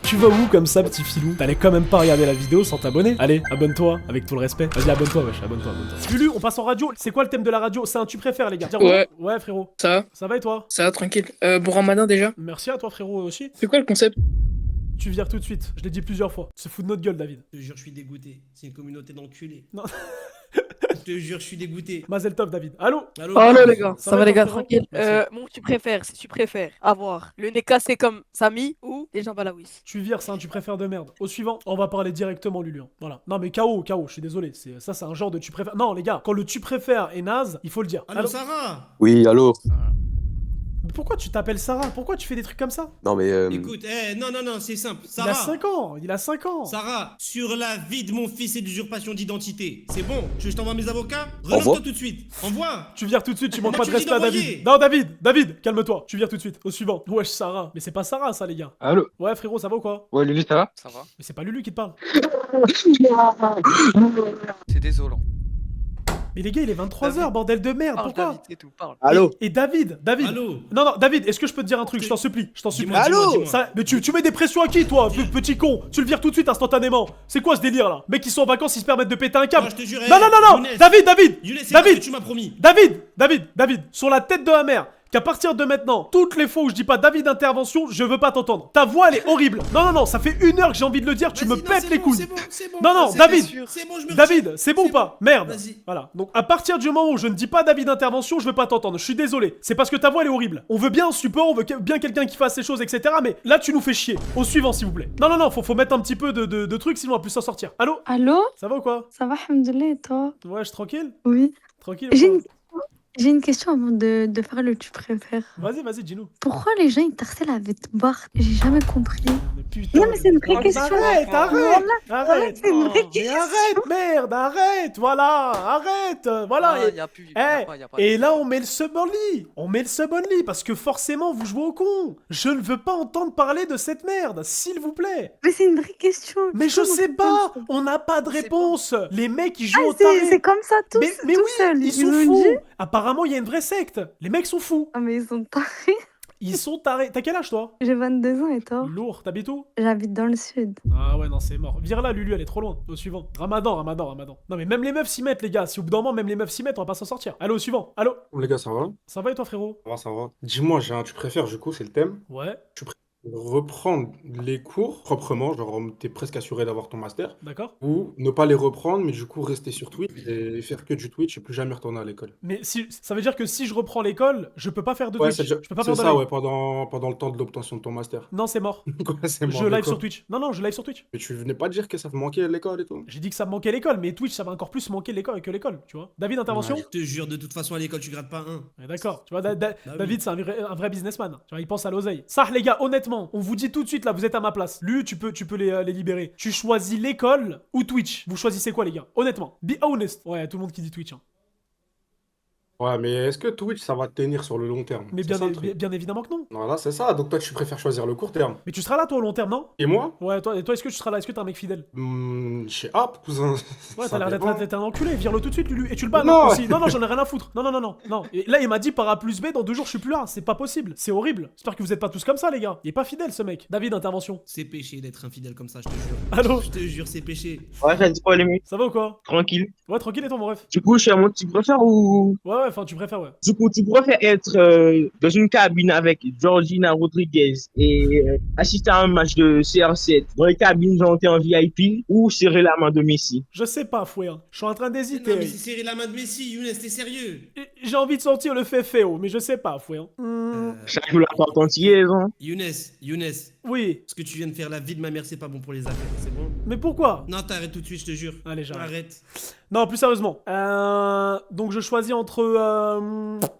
Tu vas où comme ça, petit filou? T'allais quand même pas regarder la vidéo sans t'abonner? Allez, abonne-toi, avec tout le respect. Vas-y, abonne-toi, wesh, abonne-toi. Lulu, on passe en radio. C'est quoi le thème de la radio? C'est un tu préfères, les gars. Dire Ouais. Ouais, frérot. Ça Ça va et toi? va, tranquille. Bon ramadan déjà. Merci à toi, frérot, aussi. C'est quoi le concept? Tu vires tout de suite. Je l'ai dit plusieurs fois. Tu te fous de notre gueule, David. Je te jure, je suis dégoûté. C'est une communauté d'enculés. Non. Je te jure, je suis dégoûté. Mazel tov, David. Allô? Allô, Oh là Grave. les gars, Ça ça va, va les toi, gars, frérot? tranquille. Merci. Mon tu préfères, si tu préfères avoir le nez cassé comme Samy ou les jambes à la Wiss. Tu vires, c'est un tu préfères de merde. Au suivant, on va parler directement, Lulu. Voilà. Non, mais KO, je suis désolé. Ça, c'est un genre de tu préfères. Non, les gars, quand le tu préfères est naze, il faut le dire. Allô, Sarah? Oui, allô? Mais pourquoi tu t'appelles Sarah? Pourquoi tu fais des trucs comme ça? Non, mais. Écoute, non, c'est simple. Il a Sarah, 5 ans. Il a 5 ans. Sarah, sur la vie de mon fils et d'usurpation d'identité. C'est bon, tu veux que je t'envoie mes avocats? Envoie. Relance-toi tout de suite. Envoie. Tu vires tout de suite, tu manques Là, pas tu de me dis respect à d'envoyer. David. Non, David, calme-toi. Tu vires tout de suite. Au suivant. Wesh, Sarah. Mais c'est pas Sarah, ça, les gars. Allô? Ouais, frérot, ça va ou quoi? Ouais, Lulu, ça va? Ça va? Mais c'est pas Lulu qui te parle. C'est désolant. Mais les gars, il est 23h, David. bordel de merde. Parle, Pourquoi? David, c'est tout, parle. Allô? Et David. Allô? Non, David, est-ce que je peux te dire un truc? Je t'en supplie. Dis-moi, Allô? dis-moi. Ça, mais tu mets des pressions à qui, toi, petit con? Tu le vires tout de suite, instantanément. C'est quoi ce délire là? Mecs qui sont en vacances, ils se permettent de péter un câble. Non, je te jure, Non, Younes. David, Younes, c'est David. ce que tu m'as promis. David, sur la tête de ma mère, qu'à partir de maintenant, toutes les fois où je dis pas David intervention, je veux pas t'entendre. Ta voix, elle est horrible. Non, ça fait 1 heure que j'ai envie de le dire, tu me Vas-y, non, pètes c'est les bon, couilles. c'est bon. Non, C'est David. sûr. C'est bon, je me David, retire. c'est bon ou C'est pas? Merde. Vas-y. Voilà. Donc à partir du moment où je ne dis pas David intervention, je veux pas t'entendre. Je suis désolé. C'est parce que ta voix elle est horrible. On veut bien un support, on veut bien quelqu'un qui fasse ces choses, etc. Mais là tu nous fais chier. Au suivant, s'il vous plaît. Non, faut mettre un petit peu de trucs, sinon on va plus s'en sortir. Allô? Allô? Ça va ou quoi? Ça va, alhamdoulilah, et toi? Ouais, je suis tranquille? Oui. Tranquille. J'ai ou une... quoi J'ai une question avant de faire le tu préfères. Vas-y, dis-nous. Pourquoi les gens ils t'harcèlent avec Bart? J'ai jamais compris. Mais putain. Non, mais c'est une vraie Oh, question. Arrête. Voilà, c'est une vraie Mais question. arrête, merde, arrête. Voilà, arrête. Voilà. Ah, y a plus. Y a pas. Et là, on met le sub only. On met le sub only parce que forcément, vous jouez au con. Je ne veux pas entendre parler de cette merde, s'il vous plaît. Mais c'est une vraie question. Mais je Comment sais c'est pas. comme ça? On n'a pas de sais réponse. Les mecs, ils Ah, jouent au taré. c'est comme ça tous, Mais tout oui, seuls. ils sont ont fous. dit. Apparemment, il y a une vraie secte. Les mecs sont fous. Ah, mais ils sont tarés. Ils sont tarés. T'as quel âge, toi? J'ai 22 ans et toi? Lourd. T'habites où? J'habite dans le sud. Ah ouais, non, c'est mort. Vire là, Lulu, elle est trop loin. Au suivant. Ramadan. Non, mais même les meufs s'y mettent, les gars. Si au bout d'un moment, même les meufs s'y mettent, on va pas s'en sortir. Allô, au suivant. Allô? Les gars, ça va? Ça va et toi, frérot? Ça va, ça va. Dis-moi, j'ai un tu préfères, du coup, c'est le thème. Ouais, Reprendre les cours proprement, genre t'es presque assuré d'avoir ton master, d'accord. ou ne pas les reprendre, mais du coup rester sur Twitch et faire que du Twitch et plus jamais retourner à l'école. Mais si, ça veut dire que si je reprends l'école, je peux pas faire de Ouais, Twitch. Je peux pas c'est faire de ça, live. ouais, pendant le temps de l'obtention de ton master. Non, c'est mort. Quoi, c'est mort, Je live d'accord. sur Twitch. Non, je live sur Twitch. Mais tu venais pas dire que ça te manquait à l'école et tout? J'ai dit que ça me manquait l'école, mais Twitch, ça va encore plus manquer l'école que l'école, tu vois. David, intervention? Ouais. Je te jure, de toute façon, à l'école, tu grattes pas un. Ouais, d'accord. Tu vois, oui. David, c'est un vrai businessman. Tu vois, il pense à l'oseille. Ça, les gars, honnêtement, on vous dit tout de suite, là, vous êtes à ma place. Lui, tu peux les libérer. Tu choisis l'école ou Twitch. Vous choisissez quoi, les gars? Honnêtement. Be honest. Ouais, tout le monde qui dit Twitch. Hein. Ouais, mais est-ce que Twitch, ça va te tenir sur le long terme? Mais C'est ça, le truc. bien évidemment que non. Voilà, c'est ça. Donc toi, tu préfères choisir le court terme. Mais tu seras là, toi, au long terme, non? Et moi? Ouais, toi, est-ce que tu seras là? Est-ce que t'es un mec fidèle? Je sais pas, cousin. Ouais, Ça t'as l'air dépend. d'être un enculé, vire-le tout de suite, Lulu. Et tu le bats, Non. non, aussi. Non, j'en ai rien à foutre. Non. Et là, il m'a dit par A plus B, dans 2 jours, je suis plus là. C'est pas possible. C'est horrible. J'espère que vous êtes pas tous comme ça, les gars. Il est pas fidèle, ce mec. David, intervention. C'est péché d'être infidèle comme ça, je te jure. Allô? Je te jure, c'est péché. Ouais, ça dit quoi les mecs? Ça va ou quoi? Tranquille. Ouais, tranquille, et toi, mon ref? Du coup, je suis à mon tu préfères ou... Ouais, enfin, tu préfères, ouais. Du coup, tu préfères être dans une cabine avec Georgina Rodriguez et assister à un match de CR7 dans les cabines genre t'es en VIP ou serrer la main de Messi? Je sais pas, fouet. Hein. Je suis en train Non, mais d'hésiter. c'est serrer la main de Messi, Younes, t'es sérieux? J'ai envie de sentir le féféo, mais je sais pas, fouet. Hein. Ça joue la part entière, hein? Younes, Oui, ce que tu viens de faire, la vie de ma mère, c'est pas bon pour les affaires, c'est bon? mais pourquoi? Non, t'arrêtes tout de suite, je te jure. Allez, j'arrête. Arrête. Non, plus sérieusement. Donc, je choisis entre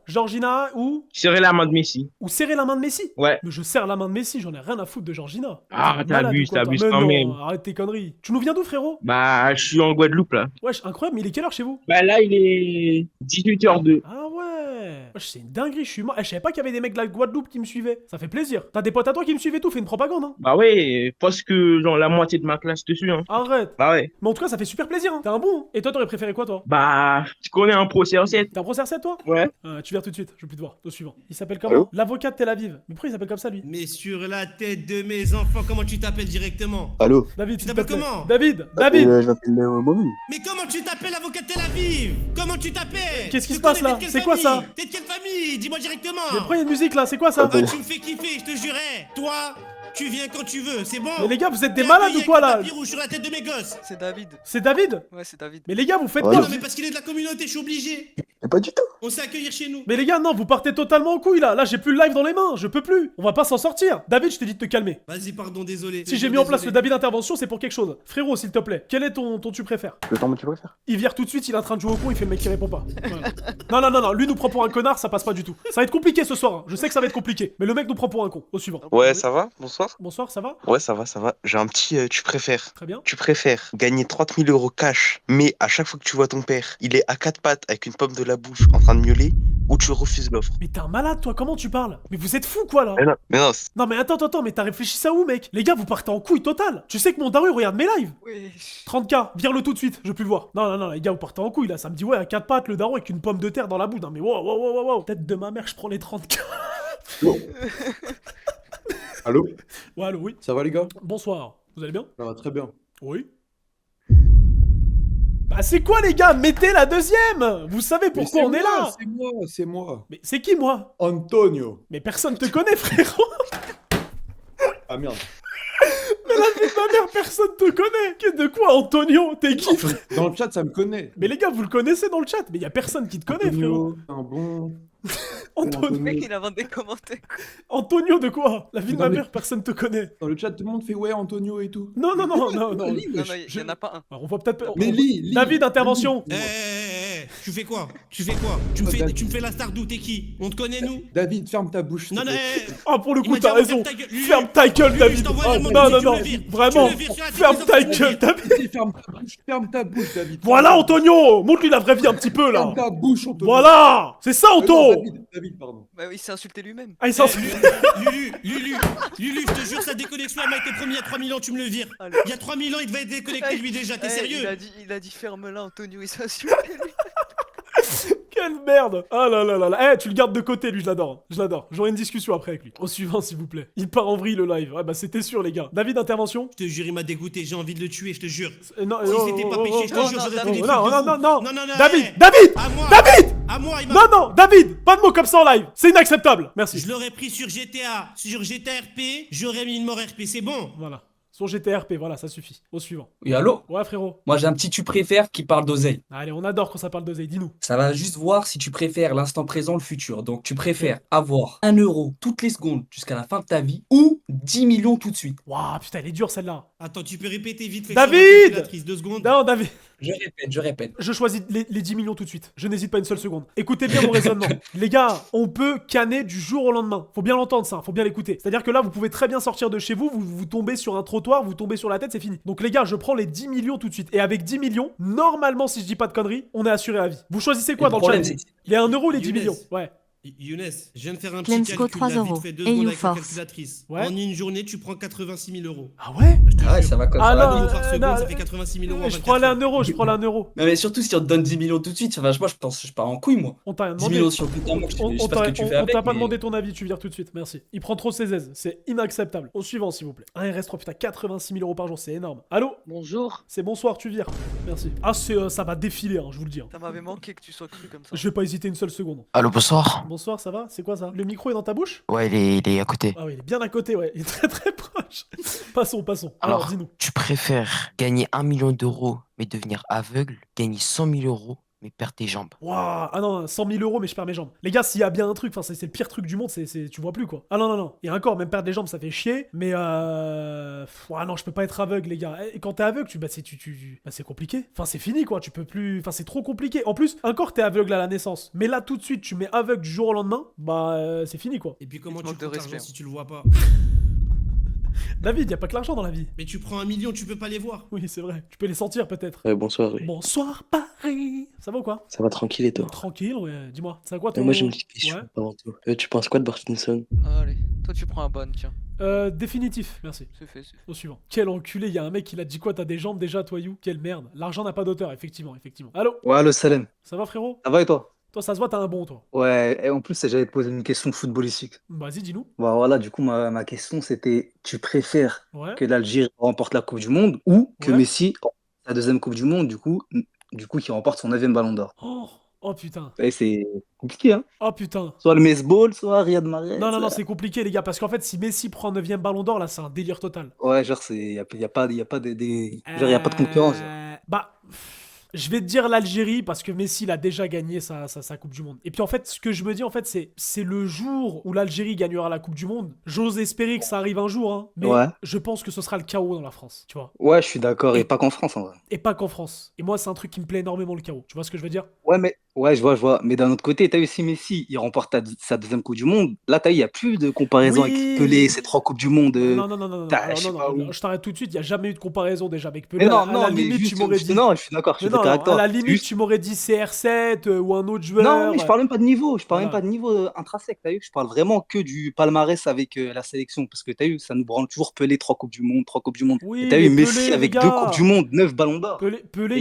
Georgina Serrer la main de Messi. ou serrer la main de Messi. Ouais. Mais je serre la main de Messi, j'en ai rien à foutre de Georgina. Ah, T'es malade ou quoi, toi? t'abuses Mais quand non, même. arrête tes conneries. Tu nous viens d'où, frérot? Bah, je suis en Guadeloupe là. Wesh, incroyable, mais il est quelle heure chez vous? Bah là, il est 18h02. Ah ouais. Wesh, c'est une dinguerie, je suis mort. Eh, je savais pas qu'il y avait des mecs de la Guadeloupe qui me suivaient. Ça fait plaisir. T'as des potes à toi qui me suivent et tout, fais une propagande, hein. Bah ouais, parce que genre la moitié de ma classe dessus, hein. Arrête. Bah ouais. Mais en tout cas, ça fait super plaisir, hein. T'es un bon. Hein. Et toi, t'aurais préféré quoi, toi? Bah, tu connais un Pro CR7? T'es un pro CR7, toi? Ouais. Tu viens tout de suite, je veux plus te voir. Au suivant. Il s'appelle comment? Allô L'avocat de Tel Aviv. Mais pourquoi il s'appelle comme ça, lui? Mais sur la tête de mes enfants, comment tu t'appelles directement? Allô David, Tu s'il te t'appelles plaît. comment? David, Je m'appelle Momin. Mais comment tu t'appelles avocat de Tel Aviv? Comment tu t'appelles? Qu'est-ce qui Tu se passe, connais, là? t'es de quelle C'est quoi, famille? ça? T'es de quelle famille? Dis-moi directement. Mais pourquoi il y a une musique là? C'est quoi ça? Ah, tu me fais kiffer, je te jurais. Toi, tu viens quand tu veux, c'est bon? Mais les gars, vous êtes des T'es malades accueilli ou quoi avec un là? tapis rouge sur la tête de mes gosses. C'est David. C'est David? Ouais, c'est David. Mais les gars, vous faites Ouais, quoi? Non, mais parce qu'il est de la communauté, je suis obligé. Mais pas du tout. On sait accueillir chez nous. Mais les gars, non, vous partez totalement en couille là. Là, j'ai plus le live dans les mains, je peux plus. On va pas s'en sortir. David, je t'ai dit de te calmer. Vas-y, pardon, désolé. Si j'ai mis en place le David intervention, c'est pour quelque chose. Frérot, s'il te plaît, quel est ton tu préfères? Le temps que tu préfères. Il vire tout de suite, il est en train de jouer au con, il fait le mec qui répond pas. Voilà. Non, lui nous prend pour un connard, ça passe pas du tout. Ça va être compliqué ce soir, hein. Je sais que ça va être compliqué, mais le mec nous prend pour un con. Au suivant. Ouais, ça va? Bonsoir. Bonsoir, ça va? Ouais, ça va, ça va. J'ai un petit tu préfères. Très bien. Tu préfères gagner 30 000 euros cash, mais à chaque fois que tu vois ton père, il est à quatre pattes avec une pomme de la bouche en train de miauler, ou tu refuses l'offre? Mais t'es un malade, toi, comment tu parles? Mais vous êtes fou quoi là? Mais non, Non, mais attends, mais t'as réfléchi ça où, mec? Les gars, vous partez en couille totale. Tu sais que mon daru regarde mes lives. Wesh. 30K, vire-le tout de suite, je veux plus le voir. Non, les gars, vous partez en couille là. Ça me dit, ouais, à 4 pattes, le daron avec une pomme de terre dans la boue. Non, mais wow. Tête de ma mère, je prends les 30K. Allô? Ouais, allô, oui. Ça va les gars? Bonsoir. Vous allez bien? Ça va très bien. Oui. Bah, c'est quoi, les gars? Mettez la deuxième! Vous savez pourquoi on est là? C'est moi. Mais c'est qui, moi? Antonio. Mais personne te connaît, frérot! Ah merde. Mais la vie de ma mère, personne te connaît! De quoi, Antonio? T'es qui, frère? Dans le chat, ça me connaît. Mais les gars, vous le connaissez dans le chat, mais y a personne qui te connaît, frérot! Antonio, un bon. Antonio. Le mec, il invente des commentaires. Antonio de quoi? La vie de Dans ma les- mère, personne te connaît. Dans le chat, tout le monde fait ouais, Antonio et tout. Non. Non, il je- y en a pas un. Alors, on voit peut-être. Mais lis. David, intervention. Tu fais quoi? Tu me fais la star d'où? T'es qui? On te connaît, nous? David, ferme ta bouche. s'il Non, te non, plaît. Ah, pour le Il coup, m'a t'as dit, raison. ferme ta gueule. Lulu. Ferme ta gueule, Lulu, David. je t'envoie Oh, la non, main, non, tu non. le vires. Vraiment. Tu le vires sur la tête Ferme des ta enfants, tu le gueule, vires. David. Vas-y, ferme ta bouche, David. Voilà, Antonio. Montre-lui la vraie vie un petit peu, là. Ferme ta bouche, Antonio. Voilà. C'est ça, Non, Anto. David, pardon. Bah oui, il s'est insulté lui-même. Ah, il s'en Lulu, je te jure, sa déconnexion, elle m'a été promis il y a 3000 ans, tu me le vires. Allez. Il y a 3000 ans, il devait être déconnecté lui déjà, t'es Eh, sérieux? il a dit ferme-la, Antonio, il s'est insulté lui. Quelle merde. Ah là. Eh, tu le gardes de côté, lui, je l'adore. J'aurai une discussion après avec lui. Au suivant, s'il vous plaît. Il part en vrille, le live. Ouais, bah, c'était sûr, les gars. David, intervention. Je te jure, il m'a dégoûté, j'ai envie de le tuer, je te jure. Non, Si c'était pas péché, je te jure, j'aurais fait des trucs de fou. non. Non, David, hey. David. À moi. David. À moi, il m'a... Non, David. Pas de mots comme ça en live. C'est inacceptable. Merci. Je l'aurais pris sur GTA, sur GTRP, j'aurais mis une mort RP, c'est bon. Voilà. Son GTRP, voilà, ça suffit. Au suivant. Oui, allô? Ouais, frérot. Moi, j'ai un petit tu préfères qui parle d'oseille. Allez, on adore quand ça parle d'oseille, dis-nous. Ça va juste voir si tu préfères l'instant présent, le futur. Donc, tu préfères avoir 1 euro toutes les secondes jusqu'à la fin de ta vie ou 10 millions tout de suite. Waouh, putain, elle est dure celle-là. Attends, tu peux répéter vite fait. David. sur ma calculatrice, 2 secondes. Non, David. Je répète. Je choisis les 10 millions tout de suite. Je n'hésite pas une seule seconde. Écoutez bien mon raisonnement. Les gars, on peut canner du jour au lendemain. Faut bien l'entendre ça, faut bien l'écouter. C'est-à-dire que là, vous pouvez très bien sortir de chez vous, vous tombez sur un trottoir, vous tombez sur la tête, c'est fini. Donc les gars, je prends les 10 millions tout de suite. Et avec 10 millions, normalement, si je dis pas de conneries, on est assuré à vie. Vous choisissez quoi Le dans le problème, chat? c'est- Les 1 euro ou les 10 Younes. millions? Ouais. Younes, je viens de faire un petit Clemsco, calcul 3 là, vite euros. fait 2 Et secondes you avec la force. calculatrice. Ouais. En une journée, tu prends 86 000 euros. Ah ouais? Ah ouais, ça va comme Ah ça. non, va. 1 euro par seconde, non, ça fait 86 000 euros en Je prends 24 les 1 heures. euro, je prends les 1 euro. Non, mais surtout si on te donne 10 millions tout de suite, moi, je pense que je pars en couille, moi. On t'a rien 10 demandé. millions sur le compte en banque, je sais pas ce que tu fais On avec. t'a pas mais- demandé ton avis, tu vires tout de suite, merci. Il prend trop ses aises, c'est inacceptable. Au suivant, s'il vous plaît. Ah, il reste 3, putain, 86 000 euros par jour, c'est énorme. Allô? Bonjour. C'est bonsoir, tu vires. Merci. Ah, ça va défiler, hein, je vous le dis. hein. Ça m'avait manqué que tu sois cru comme ça. Je vais pas hésiter une seule seconde. Allô, bonsoir. Bonsoir, ça va? C'est quoi ça? Le micro est dans ta bouche? Ouais, il est à côté. Ah oui, il est bien à côté, ouais. Il est très très proche. Passons. Alors, Alors, dis-nous. tu préfères gagner 1 million d'euros mais devenir aveugle, gagner 100 000 euros mais perdre tes jambes. Waouh, ah non, 100 000 euros, mais je perds mes jambes. Les gars, s'il y a bien un truc, enfin, c'est le pire truc du monde, tu vois plus quoi. Ah non. Et encore, même perdre les jambes, ça fait chier, mais ah non, je peux pas être aveugle, les gars. Et quand t'es aveugle, c'est compliqué. Enfin, c'est fini quoi, tu peux plus. Enfin, c'est trop compliqué. En plus, encore t'es aveugle à la naissance, mais là, tout de suite, tu mets aveugle du jour au lendemain, c'est fini quoi. Et puis comment Il te tu manque de prends l'argent respect. si tu le vois pas? David, y a pas que l'argent dans la vie. Mais tu prends 1 million, tu peux pas les voir. Oui, c'est vrai. Tu peux les sentir peut-être. Bonsoir, oui. Bonsoir Paris. Ça va ou quoi? Ça va tranquille et toi? Tranquille, ouais. Dis-moi, c'est à quoi ton... Moi j'ai une petite question Ouais. avant tout. Tu penses quoi de Parkinson? Allez, toi tu prends un ban, tiens. Définitif, merci. C'est fait, c'est fait. Au suivant. Quel enculé, y a un mec qui l'a dit quoi? T'as des jambes déjà, toi, You? Quelle merde. L'argent n'a pas d'auteur, effectivement, effectivement. Allô? Ouais, allo Salem. Ça va, frérot? Ça va et toi? Toi, ça se voit, t'as un bon, toi. Ouais, et en plus, j'allais te poser une question footballistique. Vas-y, dis-nous. Bon, voilà, du coup, ma question, c'était, tu préfères Ouais. que l'Algérie remporte la Coupe du Monde ou que Ouais. Messi remporte sa deuxième Coupe du Monde, du coup, qui remporte son 9e Ballon d'Or? Oh putain. Et c'est compliqué, hein? Oh putain. Soit le Mesball, soit Riyad Mahrez. Non, c'est compliqué, les gars, parce qu'en fait, si Messi prend 9ème ballon d'or, là, c'est un délire total. Ouais, genre, y a pas genre, y a pas de concurrence. Genre. Bah, je vais te dire l'Algérie parce que Messi il a déjà gagné sa Coupe du Monde. Et puis en fait, ce que je me dis en fait, c'est le jour où l'Algérie gagnera la Coupe du Monde. J'ose espérer que ça arrive un jour, hein, mais Ouais. je pense que ce sera le chaos dans la France, tu vois. Ouais, je suis d'accord, et pas qu'en France, en vrai. Et pas qu'en France. Et moi, c'est un truc qui me plaît énormément, le chaos. Tu vois ce que je veux dire? Ouais, je vois. Mais d'un autre côté, t'as eu si Messi, il remporte sa deuxième Coupe du Monde. Là, t'as eu, il n'y a plus de comparaison Oui. avec Pelé, ces 3 Coupes du Monde. Non, T'as- je sais pas où. je t'arrête tout de suite, il n'y a jamais eu de comparaison déjà avec Pelé. Mais non, À la mais limite, juste, tu m'aurais dit. non, je suis d'accord, je suis Mais non, d'accord avec toi. à la C'est limite, juste- tu m'aurais dit CR7 ou un autre joueur. Non, mais je parle même pas de niveau, Voilà. intrinsèque, t'as vu, je parle vraiment que du palmarès avec la sélection, parce que t'as vu, ça nous branle toujours Pelé, 3 Coupes du Monde, 3 Coupes du Monde. Oui, Et t'as vu mais Messi Pelé, avec les 2 gars. Coupes du Monde, 9 ballons d'or. Pelé,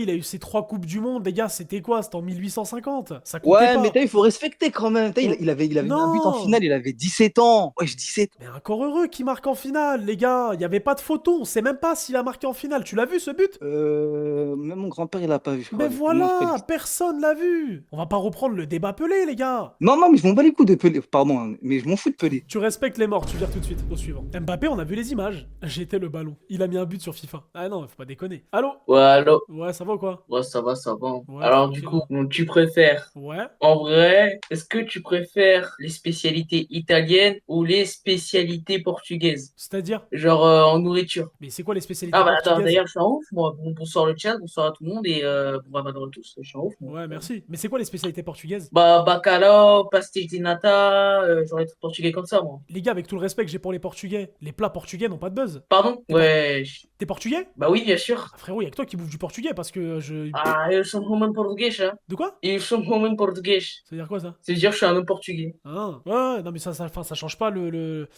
il a eu ses 3 Coupes du Monde, les gars, c'était quoi? C'était en 1850. Ça comptait Ouais, pas. mais t'as vu, il faut respecter quand même. T'as vu, il avait mis un but en Non. finale, il avait 17 ans. Ouais, 17 ans. Mais encore heureux qu'il marque en finale, les gars. Il n'y avait pas de photo, on sait même pas s'il a marqué en finale. Tu l'as vu ce but? Même mon grand-père, il a pas vu. je Mais crois. Mon frère, voilà, personne l'a vu. On va pas reprendre le débat Pelé, les gars. Non, mais je m'en bats les coups de Pelé. Pardon, hein, mais je m'en fous de Pelé. Tu respectes les morts, tu vires tout de suite. Au suivant. Mbappé, on a vu les images. J'étais le ballon. Il a mis un but sur FIFA. Ah non, faut pas déconner. Allô? Ouais, allô? Ouais, ça va ou quoi? Ouais, ça va, ça va. Ouais, Alors, du tranquille. coup, donc, tu préfères, Ouais. en vrai, est-ce que tu préfères les spécialités italiennes ou les spécialités portugaises? C'est-à-dire? Genre en nourriture. Mais c'est quoi les spécialités Ah, bah attends, portugaises? d'ailleurs, je suis en ouf, moi. Bonsoir le chat, bonsoir à tout le monde et bon ramadan à tous. Je suis en ouf, moi. Ouais, merci. Mais c'est quoi les spécialités portugaises? Bah, bacalao, pastéis de nata, genre les trucs portugais comme ça, moi. Les gars, avec tout le respect que j'ai pour les Portugais, les plats portugais n'ont pas de buzz. Pardon? Ouais. T'es portugais? Bah oui, bien sûr. Ah, frérot, y'a que toi qui bouffe du portugais parce que je. Ah, eu sou um homem português, hein? De quoi? Eu sou um homem português. Ça veut dire quoi ça? Ça veut dire que je suis un homme portugais. Ah, ouais, non mais ça change pas le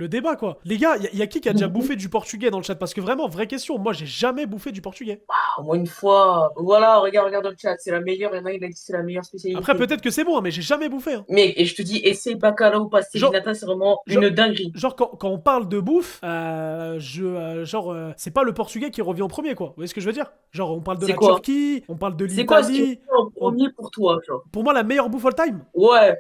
débat quoi. Les gars, y a qui a déjà bouffé du portugais dans le chat? Parce que vraiment, vraie question, moi j'ai jamais bouffé du portugais. Ah, au moins une fois. Voilà, regarde dans le chat, c'est la meilleure. Il y en a, il a dit que c'est la meilleure spécialité. Après, peut-être que c'est bon, hein, mais j'ai jamais bouffé. Hein. Mec, et je te dis, essaye bacalao, pastéis de nata, c'est vraiment une dinguerie. Genre, quand on parle de bouffe, c'est pas le portugais qui revient en premier quoi. Vous voyez ce que je veux dire? Genre, on parle de C'est la quoi? Turquie, on parle de C'est quoi ce qui l'Italie. est en premier pour toi, genre? Pour moi, la meilleure bouffe all time? Ouais.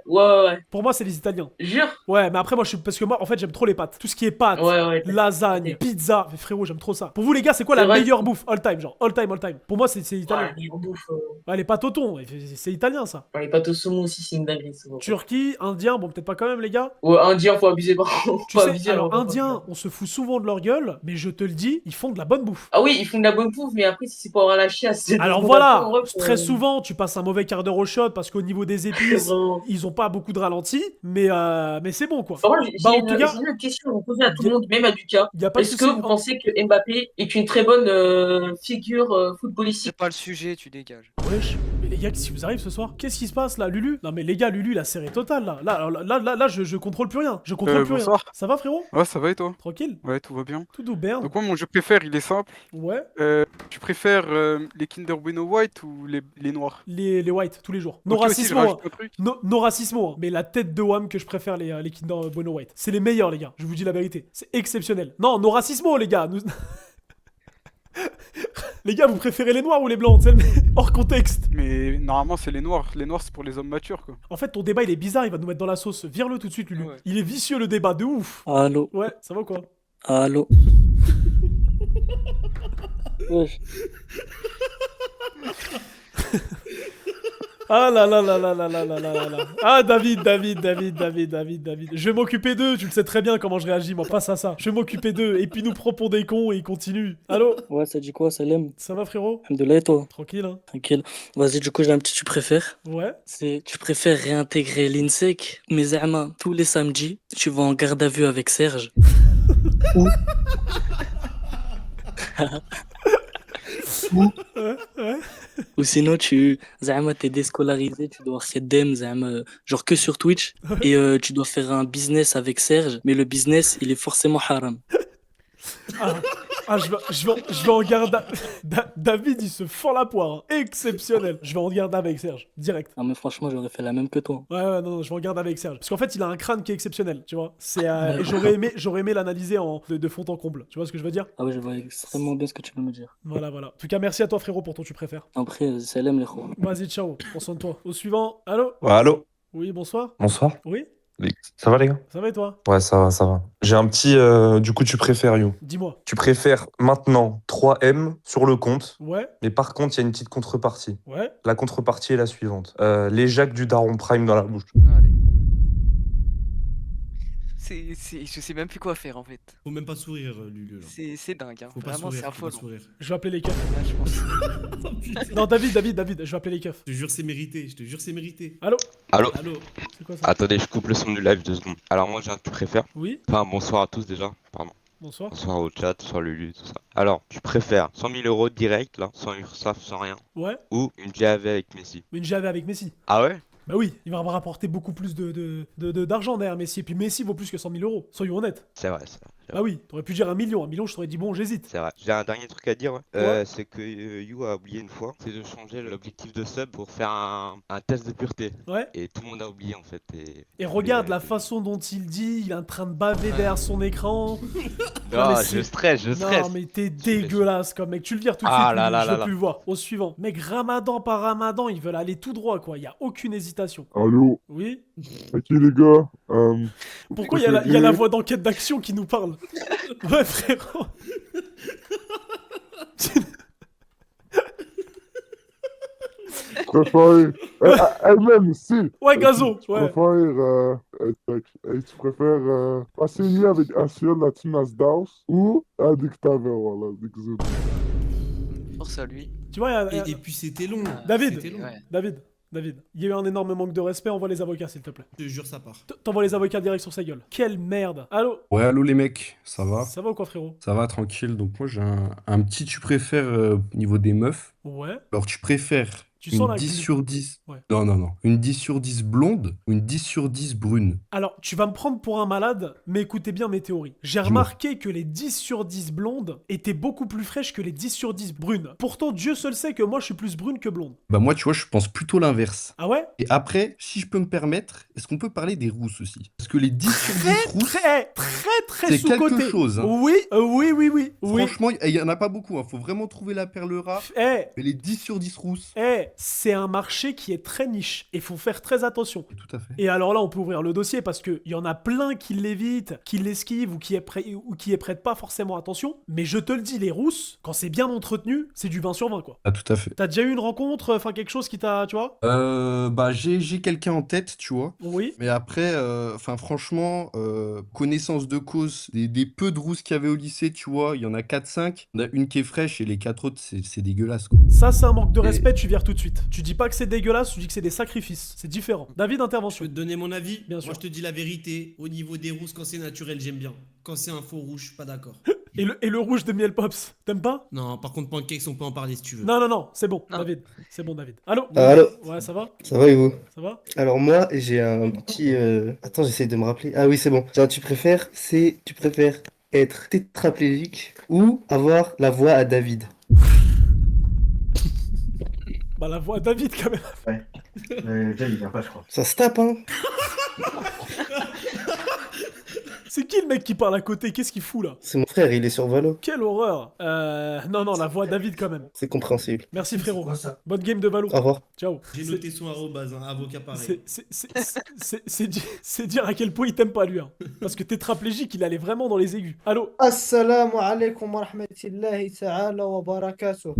Pour moi, c'est les Italiens. Jure? Ouais, mais après, moi, parce que moi, en fait, j'aime trop les pâtes. Tout ce qui est pâtes, Ouais. lasagne, pizza. Mais frérot, j'aime trop ça. Pour vous, les gars, c'est quoi C'est la vrai. meilleure bouffe all time? Genre, all time. Pour moi, c'est italien. Ouais, meilleure bouffe. Ouais, les pâtes au thon, c'est italien ça. Ouais, les pâtes au saumon aussi, c'est une dinguerie, souvent. Turquie, indien, bon, peut-être pas quand même, les gars. Ouais, indien, faut abuser, par contre. Tu Faut sais, abuser, alors, hein, indien, on se fout souvent de leur gueule, mais je te le dis, ils font de la bonne bouffe. Ah oui, ils font de la bonne bouffe, mais après, si c'est pour avoir la chiasse, c'est Alors des voilà, bons rapports, très souvent, tu passes un mauvais quart d'heure au shot parce qu'au niveau des épices, Vraiment. ils ont pas beaucoup de ralenti, mais c'est bon quoi. Par contre, Bah, en tout cas, j'ai une question à vous poser à tout le monde, même à Lucas. y a pas de Est-ce que souci. vous pensez que Mbappé est une très bonne figure footballistique? C'est pas le sujet, tu dégages. Wesh, mais les gars, qu'est-ce qui vous arrive ce soir? Qu'est-ce qui se passe là, Lulu? Non mais les gars, Lulu, la série totale là. Là, je contrôle plus rien. Je contrôle plus bonsoir. rien. Ça va frérot? Ouais, ça va et toi? Tranquille? Ouais, tout va bien. Tout doux, Berne. Donc moi, mon jeu préféré, il est simple. Ouais. Tu préfères les Kinder Bueno White ou les noirs? Les white, tous les jours. No Ok, aussi, racismo, je rajoute hein. un truc. No racismo, hein. Mais la tête de Wham que je préfère les Kinder Bueno White. C'est les meilleurs les gars, je vous dis la vérité. C'est exceptionnel. Non, no racismo les gars. Les gars, vous préférez les noirs ou les blancs? C'est hors contexte. Mais normalement, c'est les noirs. Les noirs, c'est pour les hommes matures, quoi. En fait, ton débat, il est bizarre, il va nous mettre dans la sauce. Vire-le tout de suite, Lulu. Ouais. Il est vicieux, le débat, de ouf. Allô? Ouais, ça va ou quoi? Allô? Wesh. Ah là là là là là là là là là là. Ah, David. Je vais m'occuper d'eux, tu le sais très bien comment je réagis, moi, passe à ça. Je vais m'occuper d'eux, et puis nous prend pour des cons, et il continue. Allô? Ouais, ça dit quoi, Salem? Ça va, frérot? Alhamdoulilah, et toi? Tranquille, hein? Tranquille. Vas-y, du coup, j'ai un petit tu préfères. Ouais. C'est tu préfères réintégrer l'INSEC, mais Zama, tous les samedis, tu vas en garde à vue avec Serge. Ouais. Ou sinon, زعما, t'es déscolarisé, tu dois خدام, زعما, genre que sur Twitch, et tu dois faire un business avec Serge, mais le business, il est forcément haram. Je vais en garde. David, il se fend la poire. Hein. Exceptionnel. Je vais en garde avec Serge, direct. Non, mais franchement, j'aurais fait la même que toi. Ouais, non, je vais en garde avec Serge. Parce qu'en fait, il a un crâne qui est exceptionnel, tu vois. Et j'aurais aimé l'analyser de fond en comble. Tu vois ce que je veux dire? Ah ouais, je vois extrêmement bien ce que tu veux me dire. Voilà. En tout cas, merci à toi, frérot, pour ton tu préfères. Après, salam les khou. Vas-y, ciao. Prends soin de toi. Au suivant. Allô? Ouais, allô? Oui, bonsoir. Bonsoir. Oui? Ça va les gars? Ça va et toi? Ouais, ça va, ça va. J'ai un petit... du coup, tu préfères, You? Dis-moi. Tu préfères maintenant 3M sur le compte, Ouais. mais par contre, il y a une petite contrepartie. Ouais. La contrepartie est la suivante. Les Jacques du Daron Prime dans la bouche. Allez. Je sais même plus quoi faire en fait. Faut même pas sourire, Lulu. Là. C'est dingue, hein. Faut pas Vraiment, sourire, c'est faut pas affolant. sourire. Je vais appeler les keufs. Là, je pense. Oh, putain. Non, David, je vais appeler les keufs. Je te jure, c'est mérité. Je te jure, c'est mérité. Allô? Allô? Allô? C'est quoi ça? Attendez, je coupe le son du live 2 secondes. Alors moi j'ai un tu préfères. Oui? Enfin bonsoir à tous déjà, pardon. Bonsoir. Bonsoir au chat, bonsoir Lulu, tout ça. Alors, tu préfères 100 000 euros direct là, sans URSAF, sans rien, Ouais. ou une JAV avec Messi? Une JV avec Messi. Ah ouais? Bah oui, il va rapporter beaucoup plus d'argent derrière Messi. Et puis Messi vaut plus que 100 000 euros. Soyons honnêtes. C'est vrai, c'est vrai. Ah oui, t'aurais pu dire 1 million. 1 million, je t'aurais dit bon, j'hésite. C'est vrai. J'ai un dernier truc à dire, ouais. Ouais. C'est que You a oublié une fois, c'est de changer l'objectif de sub pour faire un test de pureté. Ouais. Et tout le monde a oublié en fait. Et regarde la façon dont il dit, il est en train de baver derrière son écran. Non, mais je stresse. Non, mais t'es dégueulasse comme mec. Tu le vires tout de suite. Ah là Lulu, là je là veux là. plus le voir. Au suivant. Mec, ramadan par ramadan, ils veulent aller tout droit, quoi. Il y a aucune hésitation. Allô? Oui? Ok les gars, Pourquoi il y a la voix d'enquête d'action qui nous parle? Ouais, frérot. préfères... Elle-même, si. Ouais, Gazo, Tu ouais. tu préfères passer une nuit avec un seul Latinas Daus ou un dictateur, voilà, dictateur. Force à lui. Tu vois, Et puis c'était long. David, C'était long. David, il y a eu un énorme manque de respect, envoie les avocats s'il te plaît. Je te jure, ça part. T'envoies les avocats direct sur sa gueule. Quelle merde. Allô? Ouais, allô les mecs, ça va? Ça va ou quoi frérot? Ça va, tranquille. Donc moi j'ai un petit tu préfères au niveau des meufs. Ouais. Alors tu préfères Tu sens une la 10 glu- sur 10. Ouais. Non. Une 10 sur 10 blonde ou une 10 sur 10 brune? Alors, tu vas me prendre pour un malade, mais écoutez bien mes théories. J'ai Dis-moi. remarqué que les 10 sur 10 blondes étaient beaucoup plus fraîches que les 10 sur 10 brunes. Pourtant, Dieu seul sait que moi je suis plus brune que blonde. Bah moi tu vois, je pense plutôt l'inverse. Ah ouais? Et après, si je peux me permettre, est-ce qu'on peut parler des rousses aussi? Parce que les 10 sur 10 rousses, Très c'est sous-côté. quelque chose. Hein. Oui. Franchement, il y en a pas beaucoup. Hein. Faut vraiment trouver la perle rare. Mais les 10 sur 10 rousses. C'est un marché qui est très niche et faut faire très attention. Tout à fait. Et alors là, on peut ouvrir le dossier parce qu'il y en a plein qui l'évitent, qui l'esquivent ou qui y prêtent pas forcément attention. Mais je te le dis, les rousses, quand c'est bien entretenu, c'est du 20 sur 20 quoi. Ah, tout à fait. T'as déjà eu une rencontre, enfin quelque chose qui t'a, tu vois? Bah j'ai quelqu'un en tête, tu vois. Oui. Mais après, enfin franchement, connaissance de cause, des peu de rousses qu'il y avait au lycée, tu vois, il y en a 4-5. Il y en a une qui est fraîche et les 4 autres, c'est dégueulasse quoi. Ça, c'est un manque de respect, tu vires tout de suite. Tu dis pas que c'est dégueulasse, tu dis que c'est des sacrifices. C'est différent. David, intervention. Je peux te donner mon avis? Bien sûr. Moi, je te dis la vérité. Au niveau des rousses, quand c'est naturel, j'aime bien. Quand c'est un faux rouge, pas d'accord. Et le rouge de Miel Pops, t'aimes pas? Non, par contre, Pancakes, on peut en parler si tu veux. Non, c'est bon, David. C'est bon, David. Allô? Allô? Ouais, ça va? Ça va et vous? Ça va? Alors moi, j'ai un petit... Attends, j'essaie de me rappeler. Ah oui, c'est bon. Genre, tu préfères être tétraplégique ou avoir la voix à David? Bah la voix à David quand même. Ouais. David, vient pas, je crois. Ça se tape, hein? C'est qui le mec qui parle à côté? Qu'est-ce qu'il fout là? C'est mon frère, il est sur Valo. Quelle horreur. Non, la voix à David quand même. C'est compréhensible. Merci frérot. Bonne game de Valo. Au revoir. Ciao. J'ai noté son arrobase, hein, avocat pareil. C'est dire à quel point il t'aime pas lui. Hein. Parce que tétraplégique, il allait vraiment dans les aigus. Allô? Assalamu alaikum wa rahmatullahi ta'ala wa barakatuh.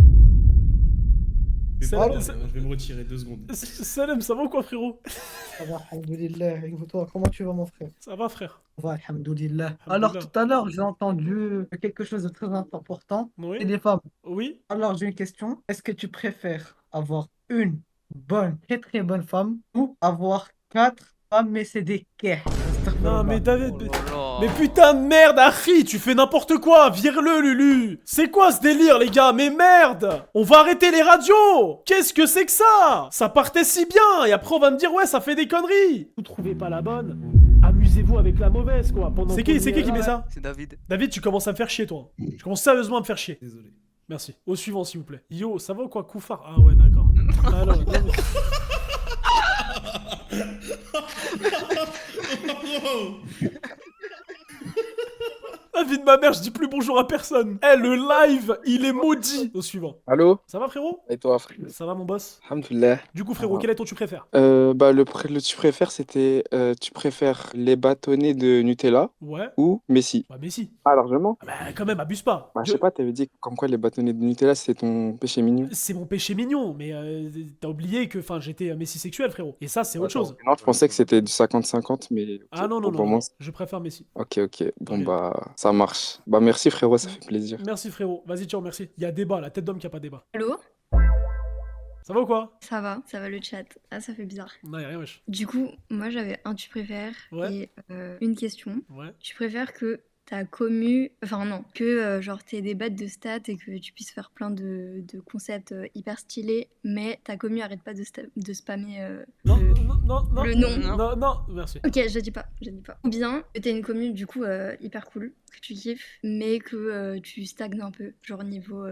Je vais me retirer 2 secondes. Salam, ça va ou quoi frérot? Ça va, alhamdoulilah. Et toi, comment tu vas mon frère? Ça va frère. Ça va, alhamdoulilah. Alors tout à l'heure, j'ai entendu quelque chose de très important. Oui. C'est les femmes. Oui. Alors j'ai une question. Est-ce que tu préfères avoir une bonne, très très bonne femme ou avoir 4 femmes mais c'est des quais? Non, mais David. Mais putain de merde, Harry, tu fais n'importe quoi. Vire-le, Lulu. C'est quoi ce délire, les gars? Mais merde. On va arrêter les radios. Qu'est-ce que c'est que ça? Ça partait si bien. Et après, on va me dire, ouais, ça fait des conneries. Vous trouvez pas la bonne? Amusez-vous avec la mauvaise, quoi. C'est qui met ça? C'est David. David, tu commences à me faire chier, toi. Tu commences sérieusement à me faire chier. Désolé. Merci. Au suivant, s'il vous plaît. Yo, ça va ou quoi, Koufar? Ah ouais, d'accord. Ah non, non, mais... La vie de ma mère, je dis plus bonjour à personne. Eh, le live, il est maudit. Au suivant. Allô? Ça va, frérot? Et toi, frère? Ça va, mon boss? Alhamdoulilah. Du coup, frérot, quel est ton tu préfères? Le tu préfères, c'était tu préfères les bâtonnets de Nutella Ouais. ou Messi? Bah, Messi. Ah, largement? Bah, quand même, abuse pas. Bah, je sais pas, t'avais dit comme quoi les bâtonnets de Nutella, c'était ton péché mignon. C'est mon péché mignon, mais t'as oublié que j'étais Messi sexuel, frérot. Et ça, c'est autre chose. Non, je pensais que c'était du 50-50, mais. Ah non, non, pour non, moi, non. Je préfère Messi. Ok, bon, bah, ça marche. Bah, merci, frérot, ça fait plaisir. Merci, frérot. Vas-y, ciao, merci. Il y a débat, la tête d'homme qui a pas débat. Allô? Ça va ou quoi? Ça va le chat. Ah, ça fait bizarre. Non, y'a rien, wesh. Du coup, moi j'avais un tu préfères et une question. Ouais. Tu préfères que ta commu, enfin non, que genre t'aies des bêtes de stats et que tu puisses faire plein de concepts hyper stylés, mais ta commu arrête pas de spammer Non, le nom. Non, merci. Ok, je dis pas. Ou bien que t'aies une commu du coup hyper cool, que tu kiffes, mais que tu stagnes un peu, genre niveau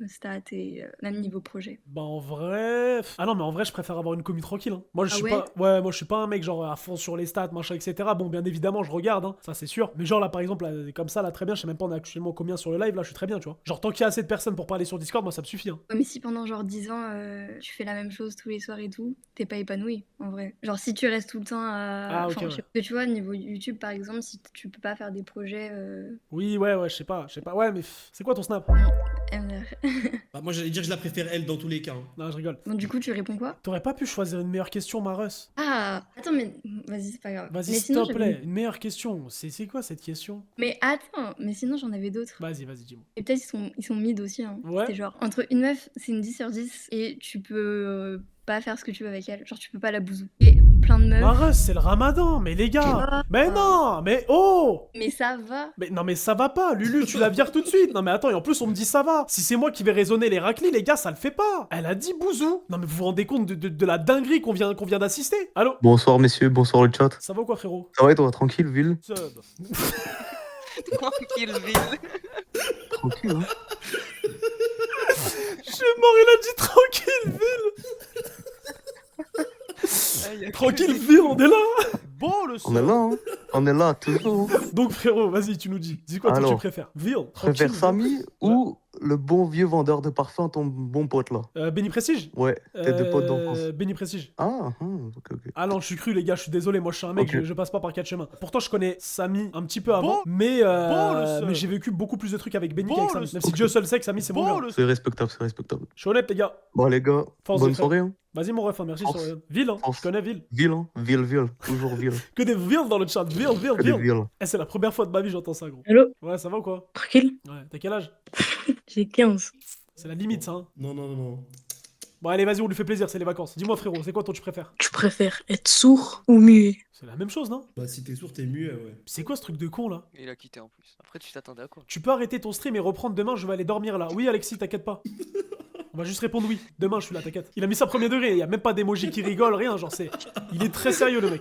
stats et même niveau projet. Bah en vrai... Ah non, mais en vrai, je préfère avoir une commu tranquille. Hein. Moi, je Ah suis ouais pas... Ouais, moi, je suis pas un mec genre à fond sur les stats, machin, etc. Bon, bien évidemment, je regarde, hein. Ça, c'est sûr. Mais genre là, par exemple, là, comme ça, là, très bien, je sais même pas on est actuellement combien sur le live, là, je suis très bien, tu vois. Genre, tant qu'il y a assez de personnes pour parler sur Discord, moi, ça me suffit, hein. Ouais, mais si pendant genre 10 ans, tu fais la même chose tous les soirs et tout, t'es pas épanoui, en vrai. Genre si tu restes tout le temps à... Ah, ok, enfin, ouais. je sais pas, tu vois, niveau YouTube, par exemple, si tu peux pas faire des projets... Oui, ouais, je sais pas. Ouais, mais c'est quoi ton snap? MDR. Bah, moi, j'allais dire que je la préfère elle dans tous les cas. Hein. Non, je rigole. Bon, du coup, tu réponds quoi? T'aurais pas pu choisir une meilleure question, Marus? Ah, attends, mais... Vas-y, c'est pas grave. Vas-y, Mais s'il sinon, te j'avais plaît, une meilleure question. C'est quoi cette question? Mais attends, mais sinon, j'en avais d'autres. Vas-y, dis-moi. Et peut-être ils sont mid aussi, hein. Ouais. C'était genre, entre une meuf, c'est une 10 sur 10, et tu peux pas faire ce que tu veux avec elle. Genre, tu peux pas la bousou. Et plein de meufs... Marus, c'est le ramadan, mais les gars! Mais non! Mais oh! Mais ça va. Mais non, mais ça va pas, Lulu, tu la vires tout de suite. Non, mais attends, et en plus, on me dit ça va. Si c'est moi qui vais raisonner les raclis, les gars, ça le fait pas. Elle a dit bouzou. Non, mais vous vous rendez compte de la dinguerie qu'on vient d'assister? Allô? Bonsoir messieurs, bonsoir le chat. Ça va ou quoi, frérot? Ça va et toi, tranquille, ville? Sub. Tranquille, ville. Tranquille, hein? Je suis mort, il a dit tranquille, ville. Tranquille, ville, on est là. Bon, le son. On est là, hein? On est là, toujours. Donc, frérot, vas-y, tu nous dis. Dis quoi, toi, tu Alors, préfères? Ville, Préfère tranquille. Samy ou le bon vieux vendeur de parfum, ton bon pote là? Benny Prestige? Ouais, tes deux potes d'enfance. Benny Prestige. Ah, ok. Ah non, je suis cru, les gars, je suis désolé, moi je suis un mec, Ok. je passe pas par quatre chemins. Pourtant, je connais Samy un petit peu avant, mais j'ai vécu beaucoup plus de trucs avec Benny qu'avec Samy. Même si Dieu seul sait que Samy, c'est mon gars. C'est respectable, c'est respectable. Je suis honnête, les gars. Bon, les gars, Force bonne de soirée, frère. hein? Vas-y, mon ref, hein, merci. France. Sur... Ville, hein. Je connais Ville. Ville, hein? Ville, toujours ville. Que des villes dans le chat. Ville. Que des villes. Eh, c'est la première fois de ma vie, j'entends ça, gros. Allô? Ouais, ça va ou quoi? Tranquille? Ouais, t'as quel âge? J'ai 15. C'est la limite, ça, hein. Non. Bon, allez, vas-y, on lui fait plaisir, c'est les vacances. Dis-moi, frérot, c'est quoi toi tu préfères? Tu préfères être sourd ou muet? C'est la même chose, non? Bah, si t'es sourd, t'es muet, ouais. C'est quoi ce truc de con, là? Il a quitté en plus. Après, tu t'attendais à quoi? Tu peux arrêter ton stream et reprendre demain, je vais aller dormir là. Oui, Alexis, t'inquiète pas. On va juste répondre oui. Demain, je suis là, t'inquiète. Il a mis ça premier degré, il y a même pas d'emoji qui rigole, rien, genre c'est... Il est très sérieux, le mec.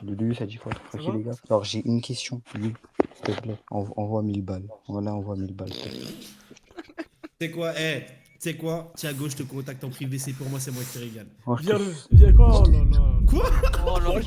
Lulu, ça dit quoi? Ça Tranquille, va les gars. Alors, j'ai une question. Lulu, s'il te plaît, envoie 1000 balles. Voilà, envoie 1000 balles. C'est quoi, c'est quoi? Thiago, je te contacte en privé, c'est pour moi, c'est moi qui te régale. Viens quoi? Oh là là. Quoi? Oh là.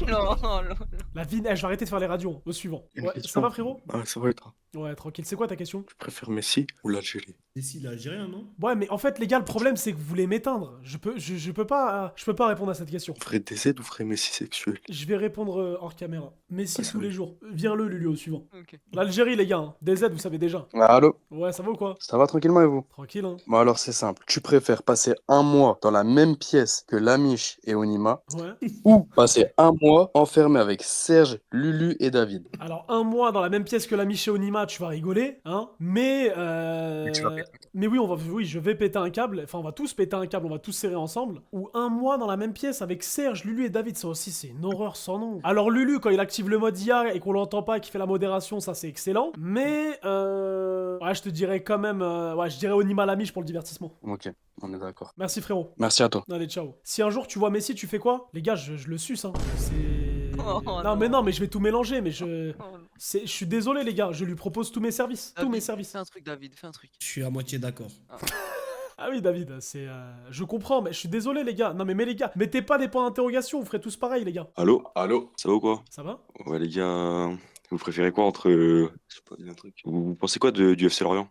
La vie, je vais arrêter de faire les radios. Au suivant. Ouais, ça va, frérot? Ah, ça va et toi? Ouais, tranquille. C'est quoi ta question? Tu préfères Messi ou l'Algérie? Messi, l'Algérien, non? Ouais, mais en fait, les gars, le problème, c'est que vous voulez m'éteindre. Je peux pas répondre à cette question. Vrai DZ ou vrai Messi sexuel? Je vais répondre hors caméra. Messi tous les jours. Viens-le, Lulu, au suivant. Ok. L'Algérie, les gars. Hein. DZ, vous savez déjà. Ah, allô? Ouais, ça va ou quoi? Ça va tranquillement et vous? Tranquille, hein. Bon, alors, c'est simple. Tu préfères passer un mois dans la même pièce que Lamiche et Onima Ouais. ou passer un mois enfermé avec Serge, Lulu et David? Alors, un mois dans la même pièce que la Miché Onima, tu vas rigoler, hein. Mais tu vas péter mais oui, je vais péter un câble. Enfin, on va tous péter un câble, on va tous serrer ensemble. Ou un mois dans la même pièce avec Serge, Lulu et David. Ça aussi, c'est une horreur sans nom. Alors Lulu, quand il active le mode IA et qu'on l'entend pas, qu'il fait la modération, ça c'est excellent. Mais ouais, je te dirais quand même, ouais, je dirais Onima Lamiche pour le divertissement. Ok, on est d'accord. Merci frérot. Merci à toi. Allez, ciao. Si un jour tu vois Messi, tu fais quoi? Les gars, je le suce, hein. C'est... Oh, non, mais je vais tout mélanger, mais je suis désolé, les gars, je lui propose tous mes services. Tous mes services. Fais un truc, David, fais un truc. Je suis à moitié d'accord. Ah oui, David, c'est... je comprends, mais je suis désolé, les gars. Non, mais les gars, mettez pas des points d'interrogation, vous ferez tous pareil, les gars. Allô? Allô? Ça va ou quoi? Ça va? Ouais, les gars, vous préférez quoi entre. Je sais pas, dire un truc. Vous pensez quoi du FC Lorient?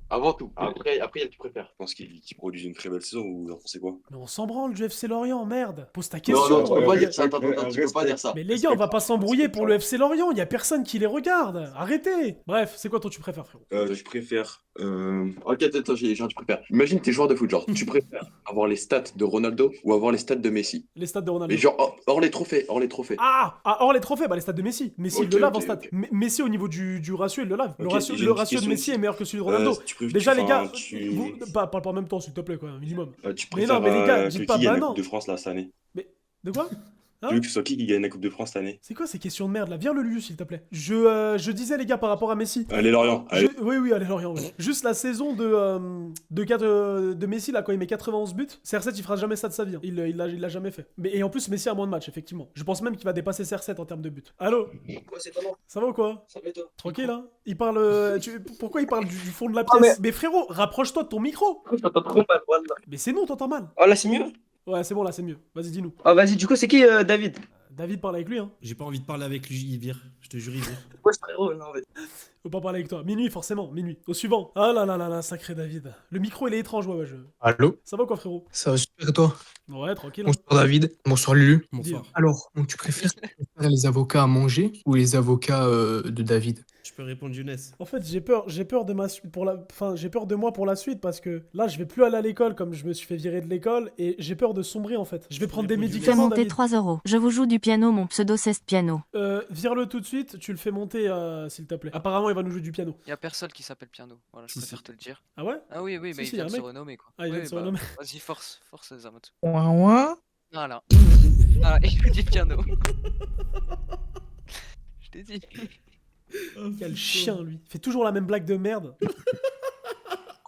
Avant tout. Après, il y a le tu préfères. Je pense qu'ils produisent une très belle saison, ou vous en pensez quoi? Mais on s'en branle du FC Lorient, merde. Pose ta Non, question. non, tu peux pas dire ça. Attends, tu peux pas dire ça. Mais les gars, on va pas s'embrouiller pour le FC Lorient, y a personne qui les regarde. Arrêtez. Bref, c'est quoi ton tu préfères, frérot? Je préfère. Ok, attends, j'ai un tu préfères. Imagine t'es joueur de foot, genre, tu préfères avoir les stats de Ronaldo ou avoir les stats de Messi? Les stats de Ronaldo. Mais genre, hors les trophées, hors les trophées. Ah, hors les trophées, bah les stats de Messi. Messi, il Ok, le lave en ok, stats. ok. Messi, au niveau du ratio, il le lave. Ok, Le j'ai une ratio de question Messi aussi. est meilleur que celui de Ronaldo. Déjà, les gars, parle pas en même temps, s'il te plaît, quoi, un minimum. Tu Mais préfères non, mais les gars, que dites qui pas gagne bah la non. Coupe de France là cette année? Mais, de quoi? Hein? Tu veux que ce soit qui gagne la Coupe de France cette année? C'est quoi ces questions de merde là? Viens le Lulu s'il te plaît. Je disais les gars par rapport à Messi. Allez Lorient, allez. Oui, allez Lorient. Ouais. Juste la saison de Messi là quand il met 91 buts, CR7 il fera jamais ça de sa vie. Hein. Il l'a jamais fait. Et en plus Messi a moins de matchs effectivement. Je pense même qu'il va dépasser CR7 en termes de buts. Allô? Quoi, c'est comment? Ça va ou quoi? Ça va et toi? Tranquille hein? Il parle. Pourquoi il parle du fond de la pièce? Mais frérot, rapproche-toi de ton micro. Je t'entends trop mal, voilà. Mais c'est nous, t'entends mal. Oh là, c'est mieux? Ouais, c'est bon là, c'est mieux. Vas-y, dis-nous. Ah, vas-y, du coup, c'est qui David? David parle avec lui hein. J'ai pas envie de parler avec lui, il vire. Je te jure, il vire. Ouais, frérot, non, mais. Faut pas parler avec toi. Minuit, forcément, minuit. Au suivant. Ah là là là là, sacré David. Le micro, il est étrange, ouais, je... Allô? Ça va quoi, frérot? Ça va super et toi? Ouais, tranquille. Bonsoir David, bonsoir Lulu. Bonsoir. Alors, donc tu préfères les avocats à manger ou les avocats de David? Je peux répondre, Younes. En fait, j'ai peur de ma suite j'ai peur de moi pour la suite parce que là, je vais plus aller à l'école comme je me suis fait virer de l'école et j'ai peur de sombrer en fait. Je vais prendre des Fais médicaments. monter David. 3 €. Je vous joue du piano, mon pseudo ceste piano. Vire-le tout de suite, tu le fais monter s'il te plaît. Apparemment, il va nous jouer du piano. Y a personne qui s'appelle piano. Voilà, je préfère te le dire. Ah ouais? Ah oui, mais Si, il si, vient y a de un se mec. renommer quoi. Ah, il vient de se renommer. Vas-y, force Zamatou. Ouah. Voilà. Ah, et joue du piano. Je t'ai dit. Quel chien lui. Il fait toujours la même blague de merde.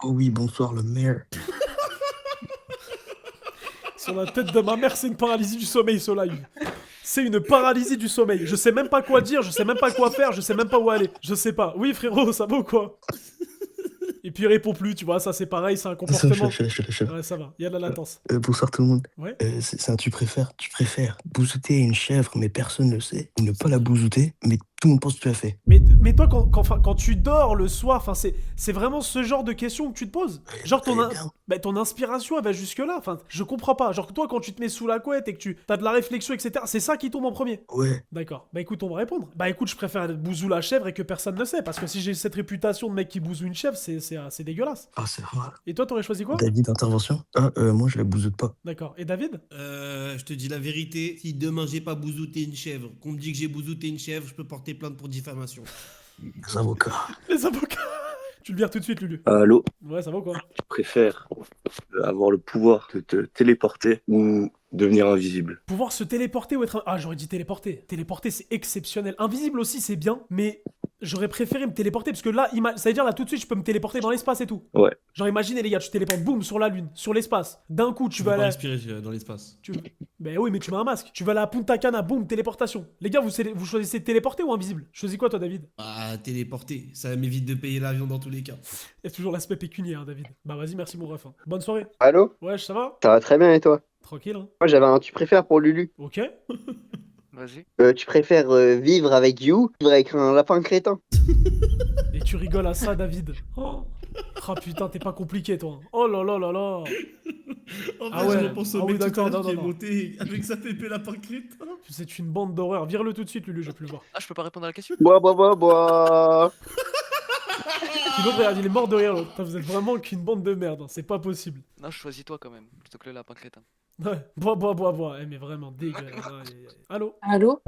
Oh oui, bonsoir le maire. Sur la tête de ma mère, c'est une paralysie du sommeil, ce live. C'est une paralysie du sommeil. Je sais même pas quoi dire, je sais même pas quoi faire, je sais même pas où aller. Je sais pas. Oui, frérot, ça va ou quoi? Et puis il répond plus, tu vois, ça c'est pareil, c'est un comportement. Ouais, ça va, il y a de la latence. Bonsoir tout le monde. Ouais. C'est un tu préfères bousouter une chèvre mais personne ne sait, ou ne pas la bousouter mais tout le monde pense que tu as fait. Mais toi, quand tu dors le soir, c'est vraiment ce genre de questions que tu te poses. Genre ton inspiration, elle va jusque là. Enfin, je comprends pas. Genre toi, quand tu te mets sous la couette et que tu as de la réflexion, etc. C'est ça qui tombe en premier. Ouais. D'accord. Bah écoute, on va répondre. Bah écoute, je préfère bousou la chèvre et que personne ne sait, parce que si j'ai cette réputation de mec qui bousou une chèvre, c'est dégueulasse. Ah c'est vrai. Et toi, t'aurais choisi quoi? David, intervention? Moi je la bousoute pas. D'accord. Et David? Je te dis la vérité, si demain j'ai pas bousouté une chèvre, qu'on me dit que j'ai bousouté une chèvre, je peux porter plainte pour diffamation. Les avocats. Les avocats. Tu le vires tout de suite, Lulu. Allô? Ouais, ça va ou quoi? Tu préfères avoir le pouvoir de te téléporter ou devenir invisible? Pouvoir se téléporter ou être... Ah, j'aurais dit téléporter. Téléporter, c'est exceptionnel. Invisible aussi, c'est bien, mais j'aurais préféré me téléporter, parce que là, ça veut dire là, tout de suite, je peux me téléporter dans l'espace et tout. Ouais. Genre, imaginez, les gars, tu téléportes, boum, sur la Lune, sur l'espace. D'un coup, tu Tu vas vas pas aller... respirer dans l'espace. Ben oui, mais tu mets un masque. Tu vas aller à Punta Cana, boum, téléportation. Les gars, vous choisissez de téléporter ou invisible? Choisis quoi, toi, David? Ah, téléporter, ça m'évite de payer l'avion dans tous les cas. Il y a toujours l'aspect pécuniaire, David. Bah vas-y, merci mon ref. Hein. Bonne soirée. Allô? Ouais, ça va? Ça va très bien et toi? Tranquille, hein. Moi j'avais un tu préfères pour Lulu. Ok. Vas-y. Tu préfères vivre avec You, vivre avec un lapin crétin? Et tu rigoles à ça, David. Oh. Ah putain, t'es pas compliqué, toi. Oh là là là là. En fait, je repense au mec tout à d'accord, l'heure non, qui est non. monté avec sa pépé lapin crétin. C'est une bande d'horreur. Vire-le tout de suite, Lulu, je veux plus le voir. Ah, je peux pas répondre à la question? Bois. Puis l'autre, regarde, il est mort de rire, l'autre. Putain, vous êtes vraiment qu'une bande de merde, hein. C'est pas possible. Non, je choisis toi quand même, plutôt que le lapin crétin. Ouais, bois. Eh, mais vraiment, dégueulasse. Allô? Allô?